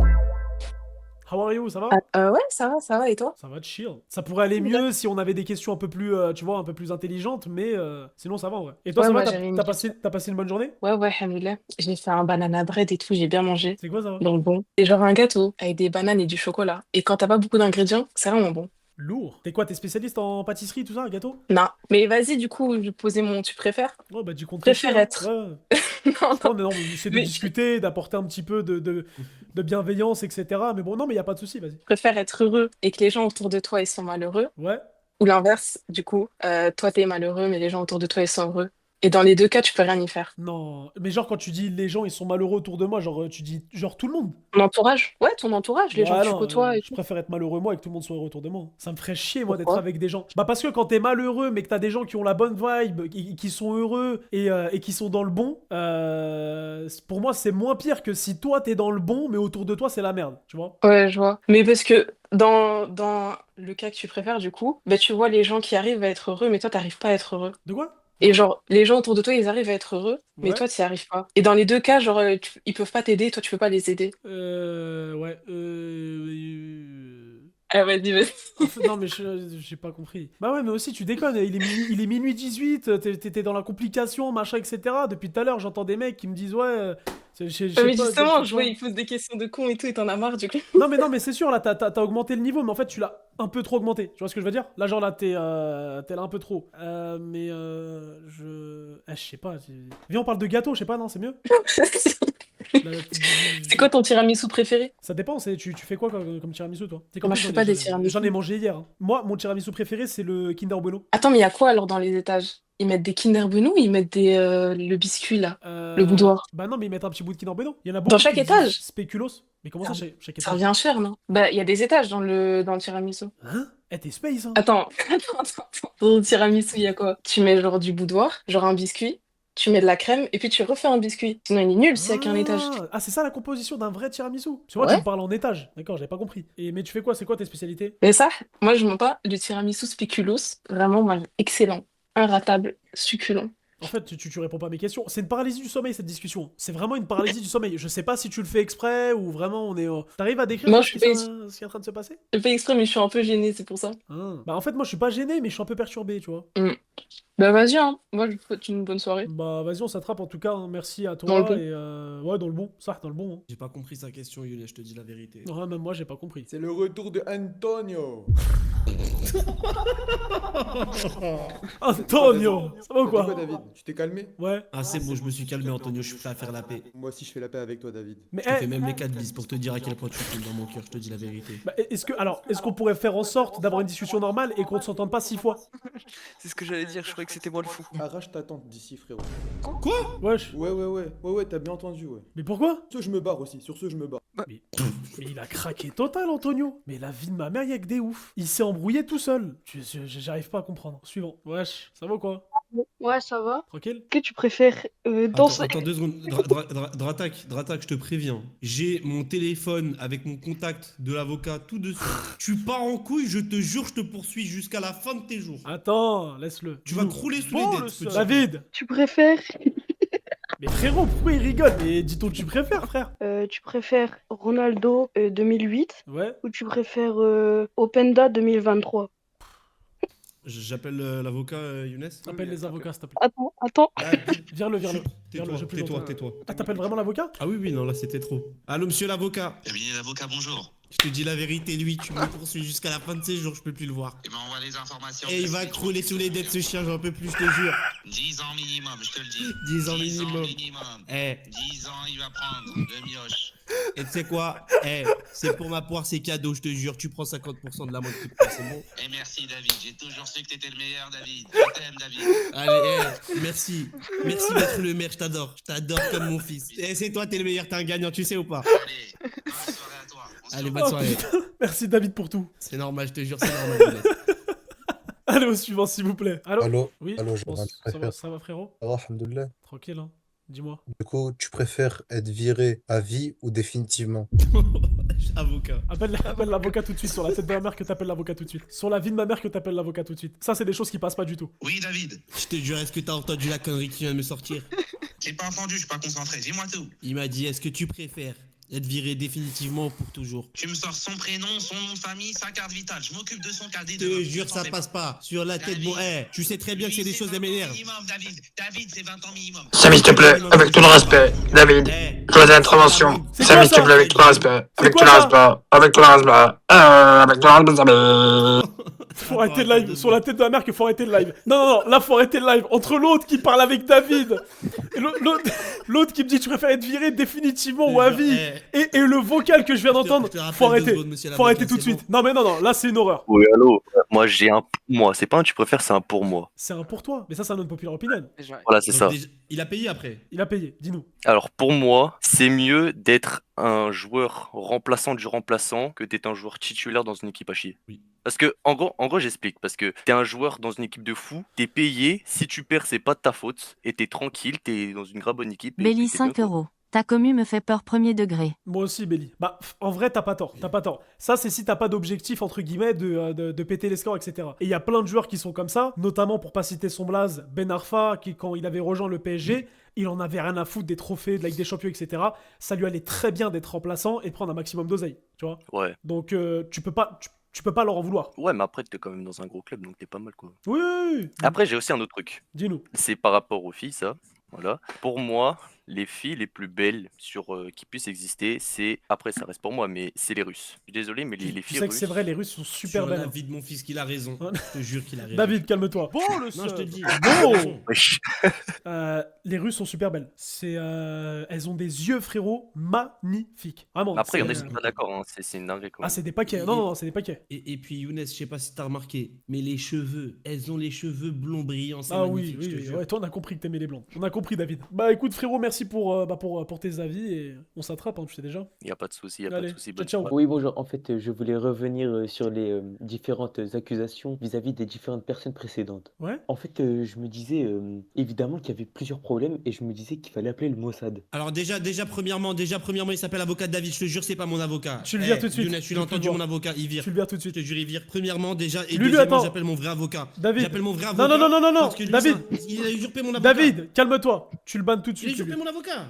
How are you? Ça va? Ouais, ça va, et toi? Ça va chill. Ça pourrait aller mieux si on avait des questions un peu plus, tu vois, un peu plus intelligentes, mais sinon ça va en vrai. Et toi, Ouais, ça va? moi T'as j'avais une t'as question. passé une bonne journée? Ouais, alhamdoulilah. J'ai fait un banana bread et tout, j'ai bien mangé. C'est quoi ça? Donc bon. C'est genre un gâteau avec des bananes et du chocolat. Et quand t'as pas beaucoup d'ingrédients, c'est vraiment bon. Lourd. T'es quoi? T'es spécialiste en pâtisserie, tout ça, gâteau? Non. Mais vas-y, du coup, je vais poser mon tu préfères. Ouais, bah, du compte Préfère hein. être. Ouais. Non, Non, on essaie de mais discuter, d'apporter un petit peu de bienveillance, etc. Mais bon, non, mais y a pas de souci, vas-y. je préfère être heureux et que les gens autour de toi ils sont malheureux. Ouais. Ou l'inverse, du coup, toi t'es malheureux, mais les gens autour de toi ils sont heureux. Et dans les deux cas, tu peux rien y faire. Non, mais genre quand tu dis les gens ils sont malheureux autour de moi, genre tu dis genre tout le monde. Ton entourage? Ouais, ton entourage, les gens Ouais, que tu non, côtoies et je tout. préfère être malheureux moi et que tout le monde soit heureux autour de moi. Ça me ferait chier moi d'être Pourquoi? avec des gens. Bah parce que quand t'es malheureux mais que t'as des gens qui ont la bonne vibe, qui sont heureux et qui sont dans le bon, pour moi c'est moins pire que si toi t'es dans le bon mais autour de toi c'est la merde, tu vois. Ouais, je vois. Mais parce que dans le cas que tu préfères, du coup, bah, tu vois les gens qui arrivent à être heureux, mais toi, t'arrives pas à être heureux. De quoi? Et genre, les gens autour de toi, ils arrivent à être heureux, mais Ouais. toi, tu n'y arrives pas. Et dans les deux cas, genre, ils peuvent pas t'aider, toi, tu peux pas les aider. Ouais. Ah, vas-y. Non mais j'ai pas compris. Bah ouais mais aussi tu déconnes, il est minuit 18, t'étais dans la complication, machin, etc. Depuis tout à l'heure j'entends des mecs qui me disent ouais, je sais Mais pas, justement, tu je vois. vois, ils posent des questions de cons et tout, et t'en as marre, du coup. Non mais c'est sûr là t'as augmenté le niveau mais en fait tu l'as un peu trop augmenté, tu vois ce que je veux dire? Là genre là t'es là un peu trop. Je sais pas. Viens on parle de gâteau, je sais pas, non c'est mieux? Là, C'est quoi ton tiramisu préféré? Ça dépend, tu fais quoi comme tiramisu toi? C'est Moi, je fais pas des tiramisu. J'en ai mangé hier, hein. Moi mon tiramisu préféré c'est le Kinder Bueno. Attends, mais il y a quoi alors dans les étages? Ils mettent des Kinder Bueno ou ils mettent le biscuit là? Le boudoir? Bah non mais ils mettent un petit bout de Kinder Bueno. Il y en a beaucoup Dans chaque qui disent étage? spéculoos. Mais comment ça chaque Ça étage? revient cher, non? Bah, il y a des étages dans le tiramisu. Hein? Eh t'es space hein? Attends. Dans le tiramisu, il y a quoi? Tu mets genre du boudoir, genre un biscuit, tu mets de la crème, et puis tu refais un biscuit. Sinon, il est nul s'il y a qu'un étage. Ah c'est ça la composition d'un vrai tiramisu? Parce que moi Ouais. tu me parles en étage. D'accord, j'avais pas compris. Mais tu fais quoi? C'est quoi tes spécialités? Mais ça, moi, je mens pas, le tiramisu spéculoos, vraiment, moi, excellent. Inratable, succulent. En fait, tu réponds pas à mes questions. C'est une paralysie du sommeil cette discussion. C'est vraiment une paralysie du sommeil. Je sais pas si tu le fais exprès ou vraiment on est. T'arrives à décrire Moi, ce je qui, fais ce qui est en train de se passer? Je fais exprès, mais je suis un peu gênée, c'est pour ça. Bah en fait moi je suis pas gêné mais je suis un peu perturbé, tu vois. Bah, vas-y, hein. Moi, je te souhaite une bonne soirée. Bah vas-y on s'attrape en tout cas, hein. Merci à Dans le toi bon. et ouais dans le bon, ça dans le bon. Hein. J'ai pas compris sa question, Younes, je te dis la vérité. Ouais, même moi j'ai pas compris. C'est le retour de Antonio. Antonio, ça va ou T'as dit quoi? David? Tu t'es calmé? Ouais. Ah c'est bon, je me suis calmé, Antonio, je suis prêt à faire la paix. Moi aussi, je fais la paix avec toi, David. Mais Je te fais même les 4 bis pour te dire à quel point tu es dans mon cœur, je te dis la vérité. Bah, est-ce qu'on pourrait faire en sorte d'avoir une discussion normale et qu'on ne s'entende pas 6 fois? C'est ce que j'allais dire, je croyais que c'était moi le fou. Arrache ta tente d'ici, frérot. Quoi? Wesh. Ouais, t'as bien entendu, ouais. Mais pourquoi? Sur ce, je me barre aussi, sur ce, je me barre. Mais il a craqué total, Antonio. Mais la vie de ma mère, il y a que des ouf. Il s'est embrouillé tout seul. J'arrive pas à comprendre. Suivant. Wesh, ça va ou quoi? Ouais, ça va. Tranquille? Que tu préfères danser. Attends 2 secondes. Dratak, je te préviens. J'ai mon téléphone avec mon contact de l'avocat tout dessus. Tu pars en couille, je te jure, je te poursuis jusqu'à la fin de tes jours. Attends, laisse-le. Tu vas crouler sous les dettes, petit. David! Tu préfères. Mais frérot, pourquoi il rigole? Mais dis donc, tu préfères, frère? Tu préfères Ronaldo 2008 Ouais. ou tu préfères Openda 2023? J'appelle l'avocat, Younes. Appelle les avocats, s'il te plaît. Attends. Viens-le. Viens-le, je plus longtemps. Tais-toi. Ah, t'appelles vraiment l'avocat? Ah oui, non, là c'était trop. Allô, monsieur l'avocat. Cabinet d'avocat, bonjour. Je te dis la vérité, lui, tu me poursuis jusqu'à la fin de ses jours, je peux plus le voir. Eh ben, on voit les informations. Et il va crouler sous les dettes, ce chien, j'en peux plus, je te jure. 10 ans minimum, je te le dis. 10 ans minimum. 10 ans, il va prendre le mioche. Et tu sais quoi? C'est pour ma poire, c'est cadeau, je te jure, tu prends 50% de la moitié qui prend, c'est bon? Et merci, David. J'ai toujours su que t'étais le meilleur, David. Je t'aime, David. Allez, merci. Merci d'être le maire, je t'adore. Je t'adore comme mon fils. Et c'est toi, t'es le meilleur, t'es un gagnant, tu sais ou pas? Allez, bonne soirée. Putain. Merci David pour tout. C'est normal, je te jure, c'est normal. Allez au suivant, s'il vous plaît. Allô? Oui. Allô, Bon, tu préfères? ça va, frérot? Ça va, alhamdoulilah. Tranquille, hein. Dis-moi. Du coup, tu préfères être viré à vie ou définitivement? Avocat. Appelle l'avocat tout de suite. Sur la tête de ma mère que t'appelles l'avocat tout de suite. Sur la vie de ma mère que t'appelles l'avocat tout de suite. Ça, c'est des choses qui passent pas du tout. Oui, David. Je te jure, est-ce que t'as entendu la connerie qui vient de me sortir? J'ai pas entendu, je suis pas concentré. Dis-moi tout. Il m'a dit, est-ce que tu préfères Être viré définitivement pour toujours. Tu me sors son prénom, son nom de famille, sa carte vitale. Je m'occupe de son cadet Je te jure, ça passe pas. Sur la tête, bon, tu sais très bien que c'est des choses qui m'énervent. David, c'est 20 ans minimum. Samy, s'il te plaît, avec tout le respect. David, je vois l'intervention. Samy, s'il te plaît, avec tout le respect. Avec tout le respect. Avec tout le respect. Avec tout le respect, Samy. Faut arrêter le live. Sur la tête de la mère qu'il faut arrêter le live. Non, là, faut arrêter le live. Entre l'autre qui parle avec David et l'autre qui me dit tu préfères être viré définitivement ou à vie. Et le vocal que je viens d'entendre, faut arrêter. Faut arrêter tout de suite. Non, là, c'est une horreur. Oui, allô. Moi, j'ai un pour moi. C'est pas un tu préfères, c'est un pour moi. C'est un pour toi. Mais ça, c'est notre populaire opinion. Voilà, c'est ça. Il a payé après. Il a payé, dis-nous. Alors, pour moi, c'est mieux d'être un joueur remplaçant du remplaçant que d'être un joueur titulaire dans une équipe à chier. Oui. Parce que, en gros, j'explique. Parce que t'es un joueur dans une équipe de fou, t'es payé, si tu perds, c'est pas de ta faute, et t'es tranquille, t'es dans une grave bonne équipe. Belly 5 €. Ta commu me fait peur premier degré. Moi aussi, Belly. Bah, en vrai, t'as pas tort. Ça, c'est si t'as pas d'objectif, entre guillemets, de péter les scores, etc. Et il y a plein de joueurs qui sont comme ça, notamment, pour pas citer son blaze, Ben Arfa, qui, quand il avait rejoint le PSG, il en avait rien à foutre des trophées, de la Ligue des Champions, etc. Ça lui allait très bien d'être remplaçant et de prendre un maximum d'oseille, tu vois. Ouais. Donc, tu peux pas leur en vouloir. Ouais, mais après, t'es quand même dans un gros club, donc t'es pas mal, quoi. Oui. Après, j'ai aussi un autre truc. Dis-nous. C'est par rapport aux filles, ça. Voilà. Pour moi, les filles les plus belles qui puissent exister, c'est... Après, ça reste pour moi, mais c'est les Russes. Je suis désolé, mais les filles Tu sais que russes... c'est vrai, les Russes sont super belles. David, mon fils, qu'il a raison. Je te jure qu'il a raison. David, calme-toi. Bon, non, je te dis. Bon. Les Russes sont super belles. Elles ont des yeux, frérot, magnifiques. Vraiment. Après, il y en a qui sont pas d'accord, hein. C'est une dinguerie, quand même. Ah, c'est des paquets. Non, c'est des paquets. Et puis, Younes, je sais pas si t'as remarqué, mais les cheveux, elles ont les cheveux blonds brillants, c'est Ah magnifique, oui, je te jure. ouais, toi, on a compris que t'aimais les blondes. On a compris, David. Bah, écoute, frérot, merci pour tes avis et on s'attrape, hein, tu sais déjà. Y a pas de souci, Allez, ciao. Oui, bonjour. En fait, je voulais revenir sur les différentes accusations vis-à-vis des différentes personnes précédentes. Ouais. En fait, je me disais évidemment qu'il y avait plusieurs problèmes et je me disais qu'il fallait appeler le Mossad. Alors déjà premièrement, il s'appelle avocat David, je te jure, c'est pas mon avocat. Tu le vires tout de suite. Younes, tu l'as entendu, mon avocat, il vire. Tu le vires tout de suite. Je te jure, il vire. Premièrement, déjà, et Lulu, deuxièmement, attends. j'appelle mon vrai avocat. David. J'appelle mon vrai avocat. Non, parce que lui, David. il a usurpé mon avocat. David, calme-toi. Tu le bannes tout de suite. Il a usurpé mon avocat.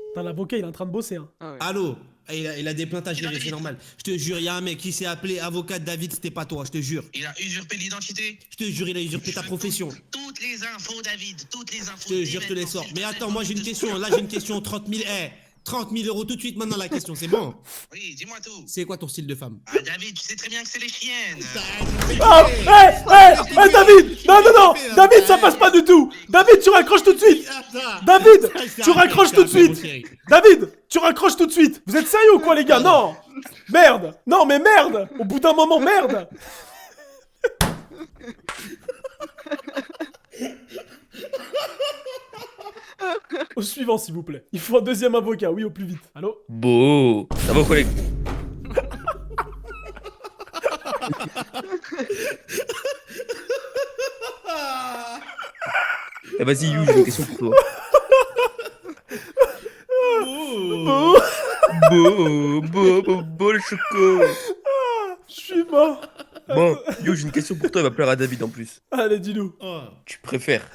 Putain, l'avocat, il est en train de bosser, hein. Ah ouais. Allô? Il a des plaintes à gérer, c'est normal. Je te jure, il y a un mec qui s'est appelé avocat David, c'était pas toi, je te jure. Il a usurpé l'identité. Je te jure, il a usurpé ta profession. Toutes les infos, David, toutes les infos. Je te jure, je te les sors. Mais attends, moi j'ai une question. Là, j'ai une question. 30 000. 30 000 euros tout de suite maintenant la question, c'est bon? Oui, dis-moi tout. C'est quoi ton style de femme? Ah, David, tu sais très bien que c'est les chiennes. David! Non! David, ça passe pas du tout! David, tu raccroches tout de suite! David, tu raccroches tout de suite! David, tu raccroches tout de suite! Vous êtes sérieux ou quoi, les gars? Non! Merde! Non, mais merde! Au bout d'un moment, merde! Au suivant, s'il vous plaît. Il faut un deuxième avocat, oui, au plus vite. Allô? Beau, ça va, collègue? Eh, vas-y, You, j'ai une question pour toi. Beau le choco. Je suis mort. Bon, You, j'ai une question pour toi, elle va plaire à David en plus. Allez, dis-nous. Tu préfères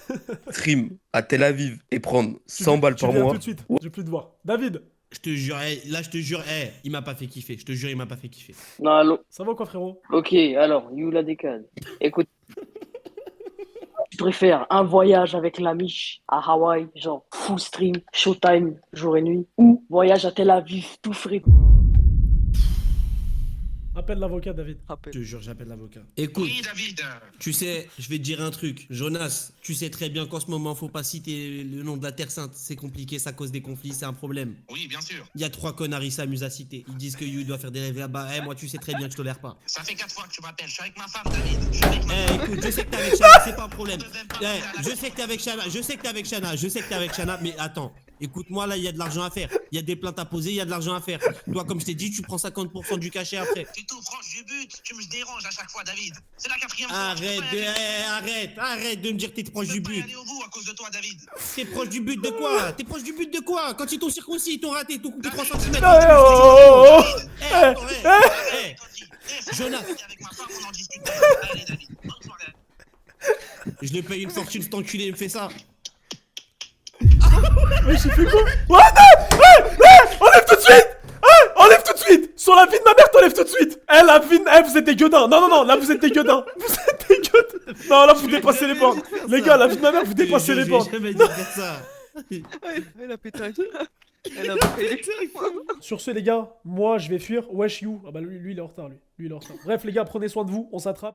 trim à Tel Aviv et prendre 100 balles par Tu viens mois? tout de suite, je vais plus te voir. David! Je te jure, là je te jure, il m'a pas fait kiffer. Je te jure, il m'a pas fait kiffer. Non, allô. Ça va quoi, frérot? Ok, alors, You la décale. Écoute. Tu préfères un voyage avec la miche à Hawaï, genre full stream, showtime, jour et nuit, ou voyage à Tel Aviv, tout frais? Appelle l'avocat, David. Je te jure, j'appelle l'avocat. Écoute, Oui, David. tu sais, je vais te dire un truc. Jonas, tu sais très bien qu'en ce moment, faut pas citer le nom de la Terre Sainte. C'est compliqué, ça cause des conflits, c'est un problème. Oui, bien sûr. Il y a 3 connards, ils s'amusent à citer. Ils disent que You doit faire des rêves là-bas. Moi, tu sais très bien que je tolère pas. Ça fait 4 fois que tu m'appelles. Je suis avec ma femme, David. Je suis avec ma Écoute, je sais que t'es avec Shana, c'est pas un problème. Je sais que t'es avec Shana, je sais que t'es avec Shana, mais attends. Écoute-moi, là, il y a de l'argent à faire. Il y a des plaintes à poser, il y a de l'argent à faire. Toi, comme je t'ai dit, tu prends 50% du cachet après. T'es tout proche du but. Tu me déranges à chaque fois, David. C'est la 4e fois. Arrête de me dire que t'es proche du but. Je peux aller au bout à cause de toi, David. T'es proche du but de quoi? T'es proche du but de quoi? Quand ils t'ont circoncis, ils t'ont raté, ils t'ont coupé 3 cm. Jonas. Je lui paye une fortune, cet enculé, il me fait ça. Mais j'ai fait quoi? Enlève tout de suite! Enlève tout de suite. Sur la vie de ma mère, t'enlèves tout de suite. Eh, la vie de... Eh, vous êtes des gueudins. Non, là, vous êtes des gueudins. Vous êtes des gueudins. Non, là, vous dépassez les bornes. Les gars, la vie de ma mère, vous dépassez les bornes. Jamais dit faire ça. Elle a pété un... Elle a pété. Sur ce, les gars, moi, je vais fuir. Wesh, you. Ah bah, lui, il est en retard, lui. Lui, il est en retard. Bref, les gars, prenez soin de vous. On s'attrape.